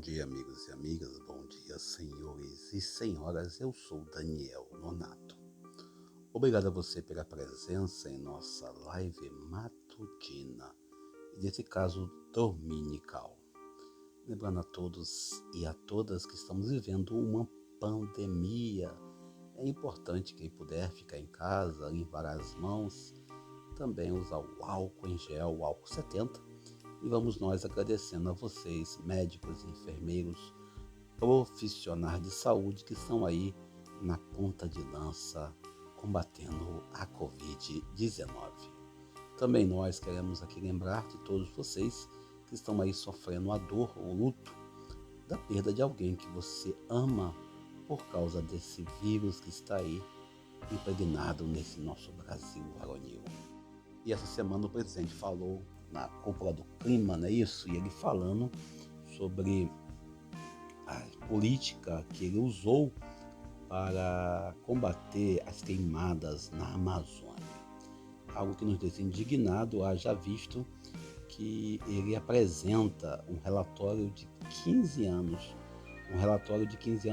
dia, amigos e amigas, bom dia, senhores e senhoras. Eu sou Daniel Nonato. Obrigado a você pela presença em nossa live matutina e, nesse caso, dominical. Lembrando a todos e a todas que estamos vivendo uma pandemia. É importante quem puder ficar em casa, limpar as mãos, também usar o álcool em gel, o álcool 70. E vamos nós agradecendo a vocês, médicos, enfermeiros, profissionais de saúde que estão aí na ponta de lança combatendo a Covid-19. Também nós queremos aqui lembrar de todos vocês que estão aí sofrendo a dor ou luto da perda de alguém que você ama por causa desse vírus que está aí impregnado nesse nosso Brasil varonil. E essa semana o presidente falou na cúpula do clima, não é isso? E ele falando sobre a política que ele usou para combater as queimadas na Amazônia. Algo que nos deixa indignado, haja visto que ele apresenta um relatório de 15 anos,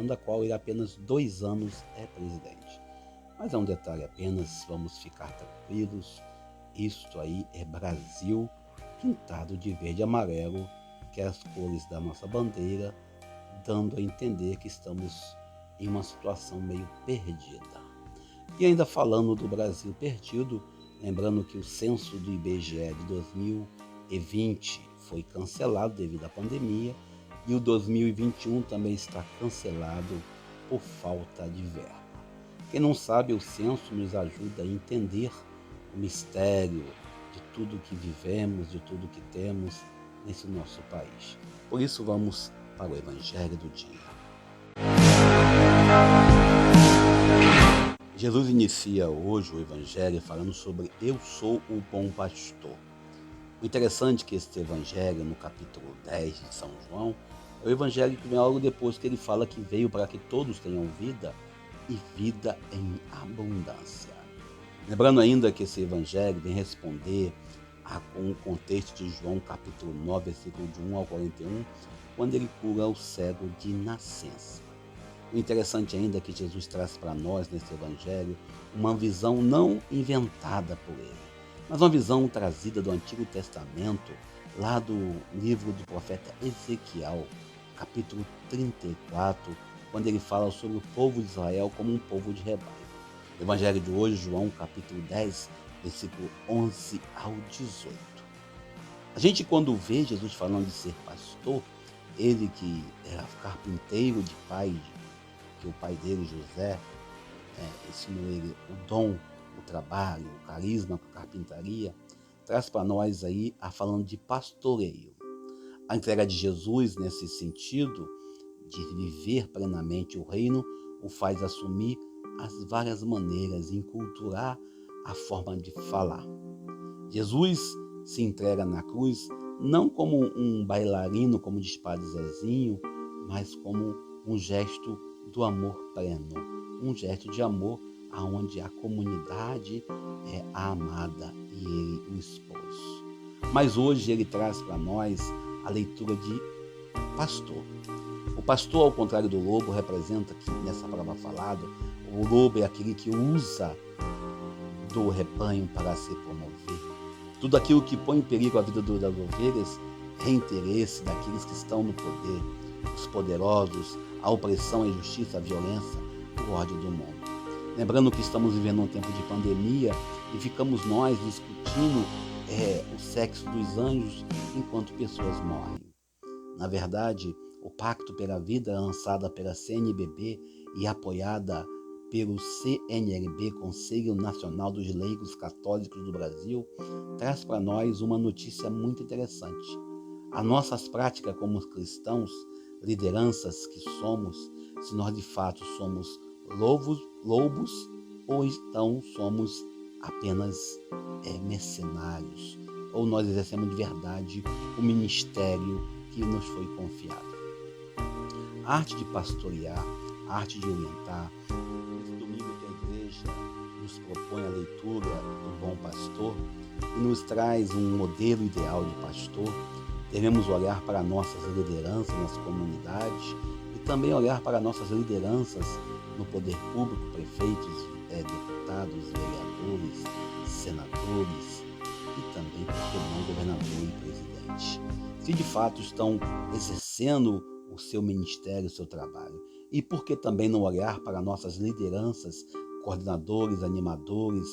da qual ele apenas 2 anos é presidente. Mas é um detalhe apenas, vamos ficar tranquilos, isto aí é Brasil pintado de verde e amarelo, que é as cores da nossa bandeira, dando a entender que estamos em uma situação meio perdida. E ainda falando do Brasil perdido, lembrando que o censo do IBGE de 2020 foi cancelado devido à pandemia e o 2021 também está cancelado por falta de verba. Quem não sabe, o censo nos ajuda a entender o mistério de tudo que vivemos, de tudo que temos nesse nosso país. Por isso vamos para o Evangelho do dia. Jesus inicia hoje o Evangelho falando sobre Eu sou o bom pastor. O interessante é que este Evangelho, no capítulo 10 de São João, é o Evangelho que vem logo depois que ele fala que veio para que todos tenham vida e vida em abundância. Lembrando ainda que esse evangelho vem responder com o contexto de João capítulo 9, versículo de 1 ao 41, quando ele cura o cego de nascença. O interessante ainda é que Jesus traz para nós nesse evangelho uma visão não inventada por ele, mas uma visão trazida do Antigo Testamento, lá do livro do profeta Ezequiel, capítulo 34, quando ele fala sobre o povo de Israel como um povo de rebanho. Evangelho de hoje, João capítulo 10, versículo 11 ao 18. A gente quando vê Jesus falando de ser pastor, ele que era carpinteiro de pai, que o pai dele, José, ensinou ele o dom, o trabalho, o carisma com a carpintaria, traz para nós aí falando de pastoreio. A entrega de Jesus nesse sentido de viver plenamente o reino o faz assumir as várias maneiras, enculturar a forma de falar. Jesus se entrega na cruz não como um bailarino, como diz Padre Zezinho, mas como um gesto do amor pleno, um gesto de amor aonde a comunidade é a amada e ele o esposo. Mas hoje ele traz para nós a leitura de pastor. O pastor, ao contrário do lobo, representa que nessa palavra falada, o lobo é aquele que usa do rebanho para se promover. Tudo aquilo que põe em perigo a vida das ovelhas é interesse daqueles que estão no poder, os poderosos, a opressão, a injustiça, a violência, o ódio do mundo. Lembrando que estamos vivendo um tempo de pandemia e ficamos nós discutindo o sexo dos anjos enquanto pessoas morrem. Na verdade, o Pacto pela Vida, lançada pela CNBB e apoiada pelo CNLB, Conselho Nacional dos Leigos Católicos do Brasil, traz para nós uma notícia muito interessante. As nossas práticas como cristãos, lideranças que somos, se nós de fato somos lobos ou então somos apenas mercenários, ou nós exercemos de verdade o ministério que nos foi confiado. A arte de pastorear, a arte de orientar. Esse domingo que a igreja nos propõe a leitura do Bom Pastor e nos traz um modelo ideal de pastor, Devemos olhar para nossas lideranças nas comunidades e também olhar para nossas lideranças no poder público, prefeitos, deputados, vereadores, senadores e também, por que não, governador e presidente. Se de fato estão exercendo o seu ministério, o seu trabalho. E por que também não olhar para nossas lideranças, coordenadores, animadores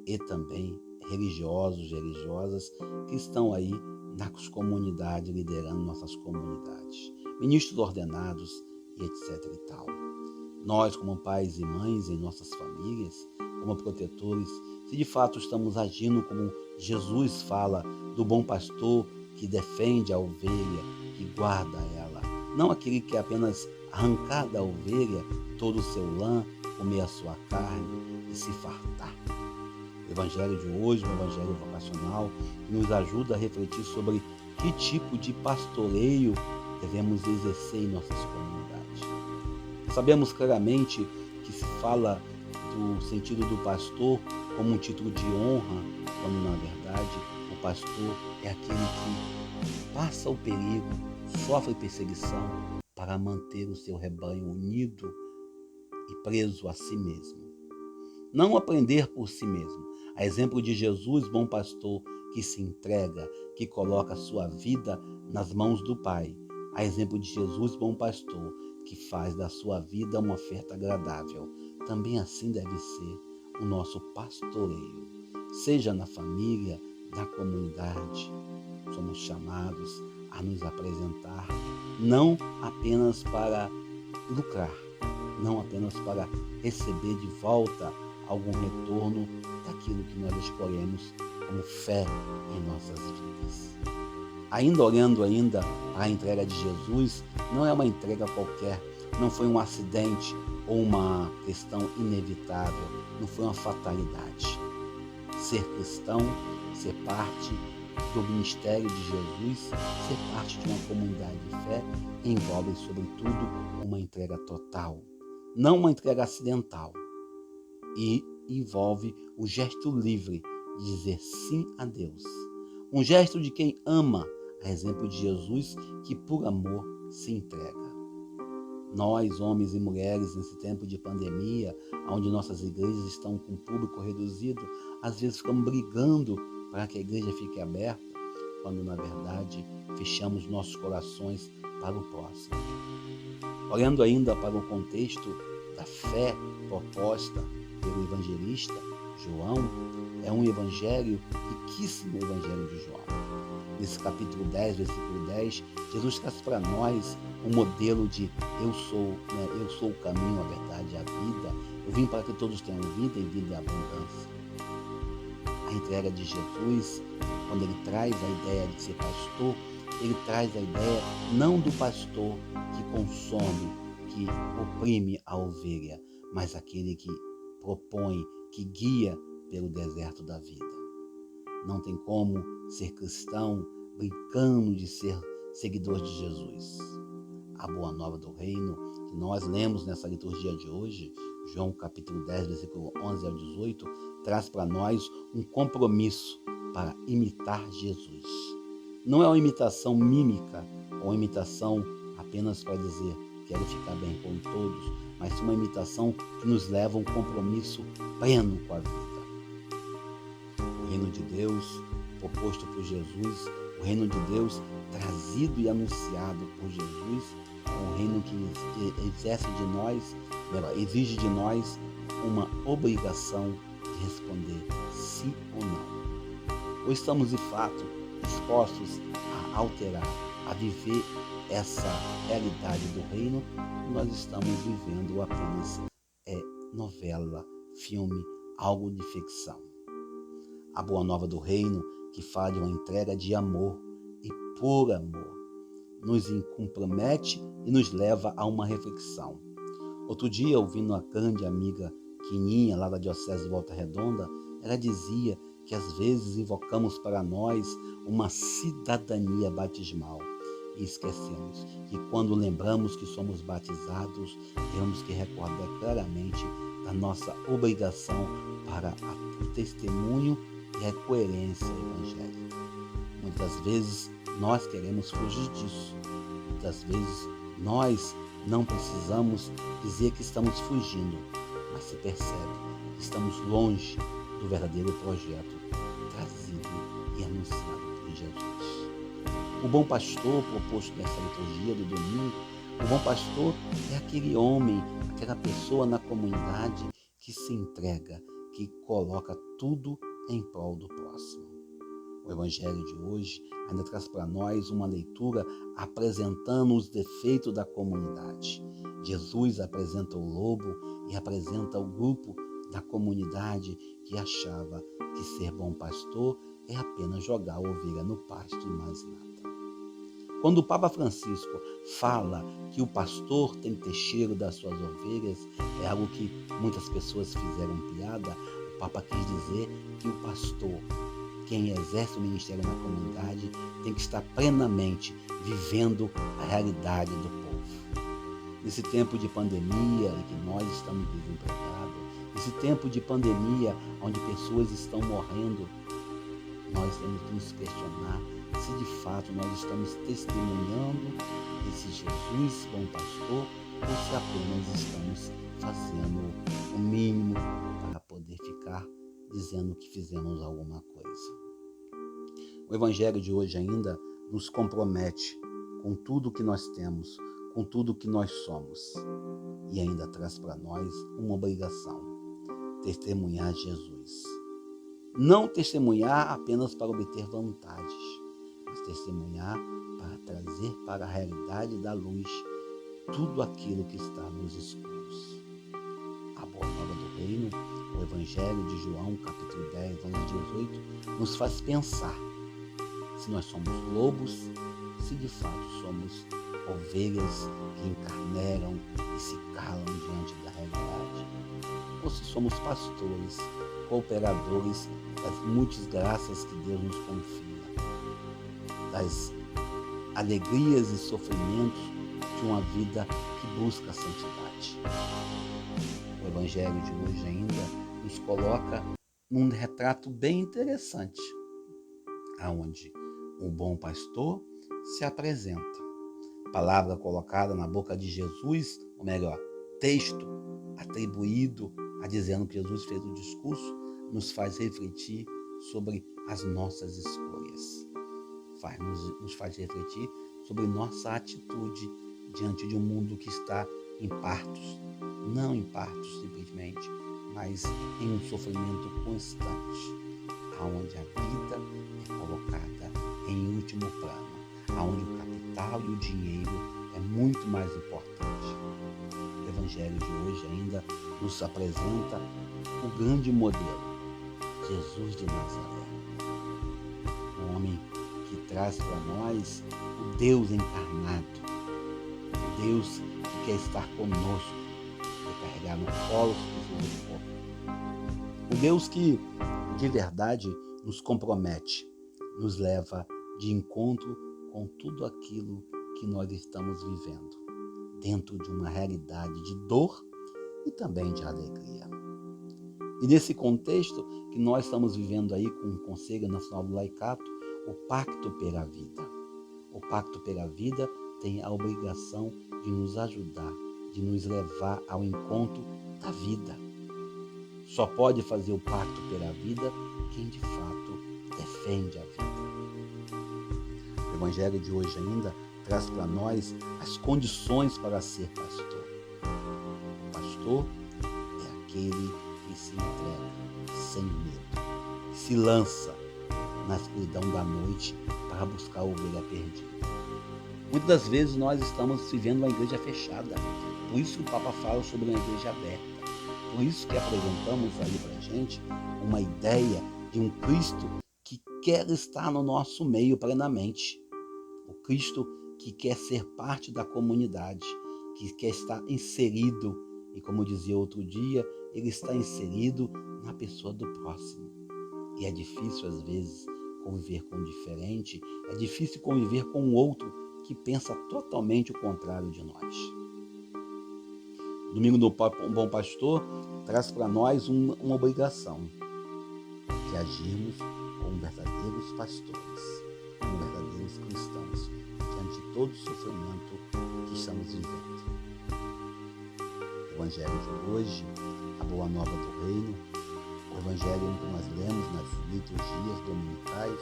e também religiosos, religiosas que estão aí nas comunidades, liderando nossas comunidades, ministros ordenados e etc e tal. Nós, como pais e mães em nossas famílias, como protetores, se de fato estamos agindo como Jesus fala do bom pastor que defende a ovelha, que guarda ela, não aquele que apenas arrancar da ovelha todo o seu lã, comer a sua carne e se fartar. O evangelho de hoje, o evangelho vocacional, nos ajuda a refletir sobre que tipo de pastoreio devemos exercer em nossas comunidades. Sabemos claramente que se fala do sentido do pastor como um título de honra, quando na verdade o pastor é aquele que passa o perigo, sofre perseguição para manter o seu rebanho unido e preso a si mesmo. Não aprender por si mesmo. A exemplo de Jesus, bom pastor, que se entrega, que coloca a sua vida nas mãos do Pai. A exemplo de Jesus, bom pastor, que faz da sua vida uma oferta agradável. Também assim deve ser o nosso pastoreio. Seja na família, na comunidade, somos chamados a nos apresentar, não apenas para lucrar, não apenas para receber de volta algum retorno daquilo que nós escolhemos como fé em nossas vidas. Ainda olhando para a entrega de Jesus, não é uma entrega qualquer, não foi um acidente ou uma questão inevitável, não foi uma fatalidade. Ser cristão, ser parte do ministério de Jesus, ser parte de uma comunidade de fé, envolve, sobretudo, uma entrega total, não uma entrega acidental. E envolve o gesto livre de dizer sim a Deus. Um gesto de quem ama, a exemplo de Jesus, que por amor se entrega. Nós, homens e mulheres, nesse tempo de pandemia, onde nossas igrejas estão com público reduzido, às vezes ficamos brigando para que a igreja fique aberta, quando na verdade fechamos nossos corações para o próximo. Olhando ainda para o contexto da fé proposta pelo evangelista João, é um evangelho riquíssimo, o evangelho de João. Nesse capítulo 10, versículo 10, Jesus traz para nós um modelo de eu sou o caminho, a verdade e a vida. Eu vim para que todos tenham vida e vida em abundância. A entrega de Jesus, quando ele traz a ideia de ser pastor, ele traz a ideia não do pastor que consome, que oprime a ovelha, mas aquele que propõe, que guia pelo deserto da vida. Não tem como ser cristão brincando de ser seguidor de Jesus. A boa nova do reino que nós lemos nessa liturgia de hoje, João capítulo 10, versículo 11 ao 18, traz para nós um compromisso para imitar Jesus. Não é uma imitação mímica ou uma imitação apenas para dizer quero ficar bem com todos, mas uma imitação que nos leva a um compromisso pleno com a vida. O reino de Deus proposto por Jesus, o reino de Deus trazido e anunciado por Jesus, é um reino que exige de nós uma obrigação de responder sim ou não. Ou estamos de fato dispostos a alterar, a viver essa realidade do reino, ou nós estamos vivendo apenas novela, filme, algo de ficção. A boa nova do reino, que fala de uma entrega de amor e por amor, nos compromete e nos leva a uma reflexão. Outro dia, ouvindo uma grande amiga Quininha, lá da Diocese de Volta Redonda, ela dizia que às vezes invocamos para nós uma cidadania batismal e esquecemos que quando lembramos que somos batizados, temos que recordar claramente da nossa obrigação para o testemunho e a coerência evangélica. Muitas vezes nós queremos fugir disso. Muitas vezes nós não precisamos dizer que estamos fugindo, mas se percebe que estamos longe do verdadeiro projeto trazido e anunciado por Jesus. O bom pastor, proposto nessa liturgia do domingo, o bom pastor é aquele homem, aquela pessoa na comunidade que se entrega, que coloca tudo em prol do próximo. O Evangelho de hoje ainda traz para nós uma leitura apresentando os defeitos da comunidade. Jesus apresenta o lobo e apresenta o grupo da comunidade que achava que ser bom pastor é apenas jogar a ovelha no pasto e mais nada. Quando o Papa Francisco fala que o pastor tem que ter cheiro das suas ovelhas, é algo que muitas pessoas fizeram piada. O Papa quis dizer que o pastor, quem exerce o ministério na comunidade, tem que estar plenamente vivendo a realidade do povo. Nesse tempo de pandemia, em que nós estamos desempregados, nesse tempo de pandemia, onde pessoas estão morrendo, nós temos que nos questionar se de fato nós estamos testemunhando esse Jesus bom pastor ou se apenas estamos fazendo o mínimo para poder ficar dizendo que fizemos alguma coisa. O Evangelho de hoje ainda nos compromete com tudo que nós temos, com tudo que nós somos, e ainda traz para nós uma obrigação: testemunhar Jesus. Não testemunhar apenas para obter vantagens, mas testemunhar para trazer para a realidade da luz tudo aquilo que está nos escuros. A boa nova do reino, o Evangelho de João, capítulo 10, 11 e 18, nos faz pensar se nós somos lobos, se de fato somos ovelhas que encarneram e se calam diante da realidade, ou se somos pastores, cooperadores das muitas graças que Deus nos confia, das alegrias e sofrimentos de uma vida que busca a santidade. O Evangelho de hoje ainda nos coloca num retrato bem interessante, aonde o bom pastor se apresenta. Palavra colocada na boca de Jesus, ou melhor, texto atribuído a dizendo que Jesus fez o discurso, nos faz refletir sobre as nossas escolhas. Nos faz refletir sobre nossa atitude diante de um mundo que está em partos, não em partos simplesmente, mas em um sofrimento constante, onde a vida é colocada em último plano, onde o capital e o dinheiro é muito mais importante. O Evangelho de hoje ainda nos apresenta o grande modelo, Jesus de Nazaré, um homem que traz para nós o Deus encarnado, o Deus que quer estar conosco, quer carregar no colo os seus corpos, o Deus que de verdade nos compromete, nos leva de encontro com tudo aquilo que nós estamos vivendo, dentro de uma realidade de dor e também de alegria. E nesse contexto que nós estamos vivendo aí com o Conselho Nacional do Laicato, o Pacto pela Vida. O Pacto pela Vida tem a obrigação de nos ajudar, de nos levar ao encontro da vida. Só pode fazer o Pacto pela Vida quem de fato defende a vida. O Evangelho de hoje ainda traz para nós as condições para ser pastor. O pastor é aquele que se entrega sem medo, se lança na escuridão da noite para buscar a ovelha perdida. Muitas das vezes nós estamos vivendo uma igreja fechada, por isso que o Papa fala sobre uma igreja aberta, por isso que apresentamos aí para a gente uma ideia de um Cristo que quer estar no nosso meio plenamente, o Cristo que quer ser parte da comunidade, que quer estar inserido, e como dizia outro dia, ele está inserido na pessoa do próximo. E é difícil às vezes conviver com o diferente, é difícil conviver com o outro que pensa totalmente o contrário de nós. Domingo do Bom Pastor traz para nós uma obrigação, de agirmos como verdadeiros pastores, como verdadeiros sermos cristãos diante de todo o sofrimento que estamos vivendo. O Evangelho de hoje, a boa nova do reino, o Evangelho que nós lemos nas liturgias dominicais,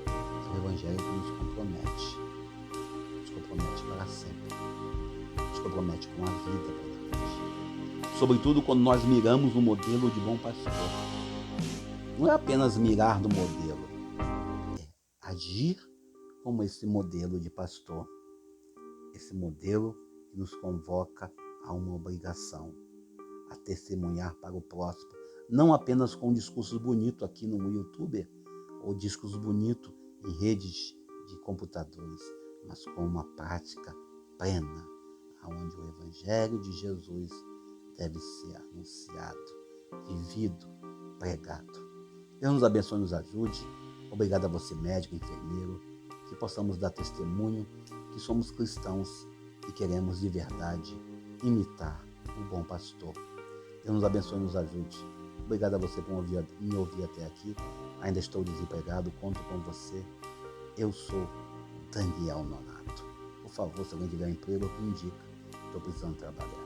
é o Evangelho que nos compromete para sempre, nos compromete com a vida presente. Sobretudo quando nós miramos no modelo de bom pastor. Não é apenas mirar no modelo, é agir como esse modelo de pastor, esse modelo que nos convoca a uma obrigação, a testemunhar para o próximo, não apenas com discursos bonitos aqui no YouTube, ou discursos bonitos em redes de computadores, mas com uma prática plena, onde o Evangelho de Jesus deve ser anunciado, vivido, pregado. Deus nos abençoe e nos ajude. Obrigado a você, médico, enfermeiro, que possamos dar testemunho que somos cristãos e queremos de verdade imitar o bom pastor. Deus nos abençoe e nos ajude. Obrigado a você por me ouvir até aqui. Ainda estou desempregado, conto com você. Eu sou Daniel Nonato. Por favor, se alguém tiver emprego, me indica. Estou precisando trabalhar.